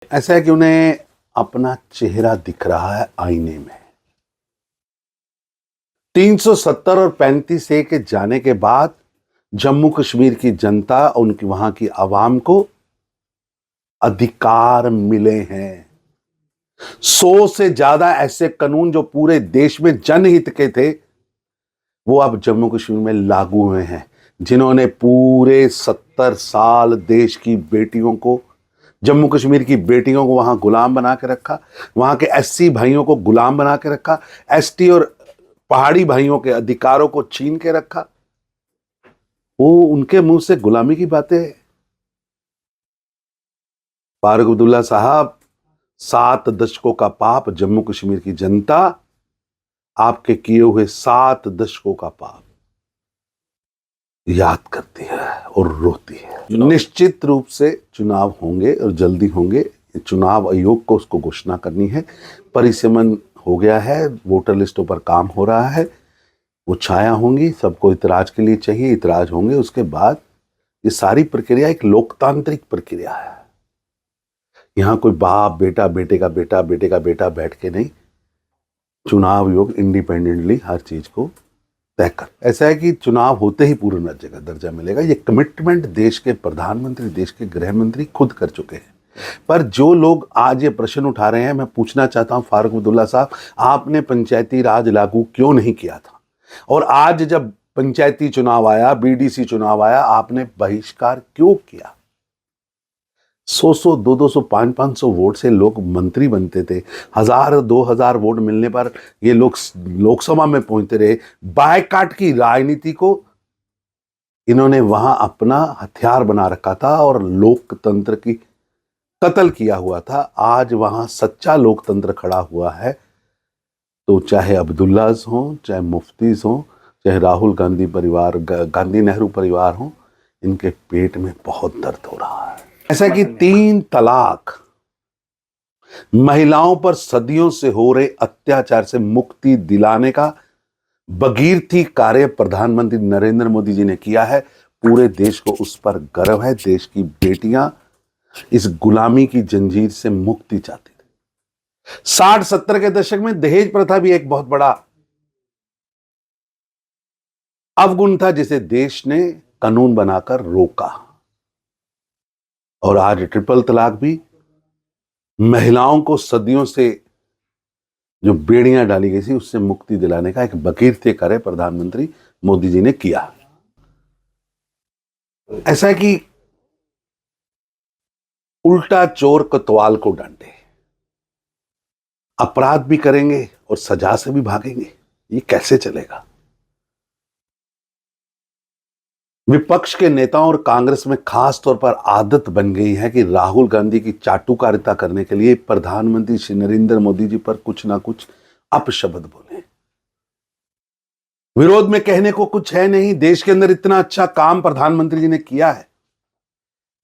ऐसा है कि उन्हें अपना चेहरा दिख रहा है आईने में। 370 और 35 ए के जाने के बाद जम्मू कश्मीर की जनता, उनकी वहां की आवाम को अधिकार मिले हैं। 100 से ज्यादा ऐसे कानून जो पूरे देश में जनहित के थे, वो अब जम्मू कश्मीर में लागू हुए हैं। जिन्होंने पूरे 70 साल देश की बेटियों को, जम्मू कश्मीर की बेटियों को वहां गुलाम बना के रखा, वहां के एससी भाइयों को गुलाम बना के रखा, एसटी और पहाड़ी भाइयों के अधिकारों को छीन के रखा, वो उनके मुंह से गुलामी की बातें। फारूक अब्दुल्ला साहब, 7 दशकों का पाप जम्मू कश्मीर की जनता आपके किए हुए 7 दशकों का पाप याद करती है और रोती है। निश्चित रूप से चुनाव होंगे और जल्दी होंगे। चुनाव आयोग को उसको घोषणा करनी है। परिसीमन हो गया है, वोटर लिस्टों पर काम हो रहा है, वो छाया होंगी, सबको इतराज के लिए चाहिए, इतराज होंगे। उसके बाद ये सारी प्रक्रिया एक लोकतांत्रिक प्रक्रिया है। यहां कोई बाप बेटा, बेटे का बेटा, बेटे का बेटा बैठ के नहीं, चुनाव आयोग इंडिपेंडेंटली हर चीज को तय कर। ऐसा है कि चुनाव होते ही पूर्ण जगह दर्जा मिलेगा। ये कमिटमेंट देश के प्रधानमंत्री, देश के गृह मंत्री खुद कर चुके हैं। पर जो लोग आज ये प्रश्न उठा रहे हैं, मैं पूछना चाहता हूं फारूक अब्दुल्ला साहब, आपने पंचायती राज लागू क्यों नहीं किया था? और आज जब पंचायती चुनाव आया, बीडीसी चुनाव आया, आपने बहिष्कार क्यों किया? 100-100, 200-200, 500-500 वोट से लोग मंत्री बनते थे। 1000-2000 वोट मिलने पर ये लोग लोकसभा में पहुंचते रहे। बायकाट की राजनीति को इन्होंने वहां अपना हथियार बना रखा था और लोकतंत्र की कत्ल किया हुआ था। आज वहां सच्चा लोकतंत्र खड़ा हुआ है। तो चाहे अब्दुल्लाज हो, चाहे मुफ्तीज हो, चाहे राहुल गांधी परिवार, गांधी नेहरू परिवार हो, इनके पेट में बहुत दर्द हो रहा है। ऐसा कि 3 तलाक महिलाओं पर सदियों से हो रहे अत्याचार से मुक्ति दिलाने का भगीरथी कार्य प्रधानमंत्री नरेंद्र मोदी जी ने किया है। पूरे देश को उस पर गर्व है। देश की बेटियां इस गुलामी की जंजीर से मुक्ति चाहती थी। 60-70 के दशक में दहेज प्रथा भी एक बहुत बड़ा अवगुण था, जिसे देश ने कानून बनाकर रोका। और आज ट्रिपल तलाक भी महिलाओं को सदियों से जो बेड़ियां डाली गई थी, उससे मुक्ति दिलाने का एक भगीरथ कार्य प्रधानमंत्री मोदी जी ने किया। ऐसा है कि उल्टा चोर कोतवाल को डांटे। अपराध भी करेंगे और सजा से भी भागेंगे, ये कैसे चलेगा? विपक्ष के नेताओं और कांग्रेस में खास तौर पर आदत बन गई है कि राहुल गांधी की चाटुकारिता करने के लिए प्रधानमंत्री श्री नरेंद्र मोदी जी पर कुछ ना कुछ अपशब्द बोले। विरोध में कहने को कुछ है नहीं। देश के अंदर इतना अच्छा काम प्रधानमंत्री जी ने किया है,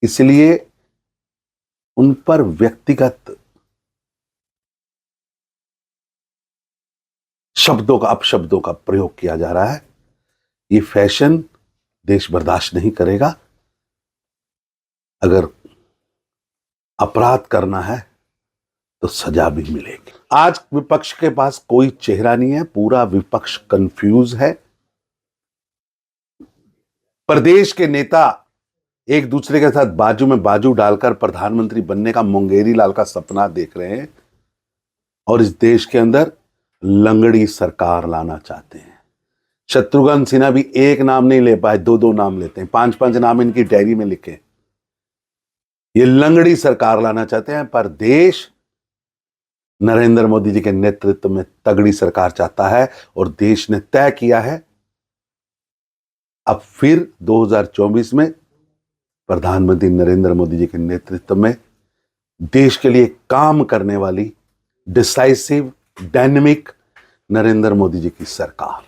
इसलिए उन पर व्यक्तिगत शब्दों का, अपशब्दों का प्रयोग किया जा रहा है। ये फैशन देश बर्दाश्त नहीं करेगा। अगर अपराध करना है तो सजा भी मिलेगी। आज विपक्ष के पास कोई चेहरा नहीं है, पूरा विपक्ष कंफ्यूज है। प्रदेश के नेता एक दूसरे के साथ बाजू में बाजू डालकर प्रधानमंत्री बनने का मुंगेरी लाल का सपना देख रहे हैं और इस देश के अंदर लंगड़ी सरकार लाना चाहते हैं। शत्रुघ्न सिन्हा भी एक नाम नहीं ले पाए, 2-2 नाम लेते हैं, 5-5 नाम इनकी डायरी में लिखे। ये लंगड़ी सरकार लाना चाहते हैं, पर देश नरेंद्र मोदी जी के नेतृत्व में तगड़ी सरकार चाहता है। और देश ने तय किया है अब फिर 2024 में प्रधानमंत्री नरेंद्र मोदी जी के नेतृत्व में देश के लिए काम करने वाली डिसाइसिव, डायनेमिक नरेंद्र मोदी जी की सरकार।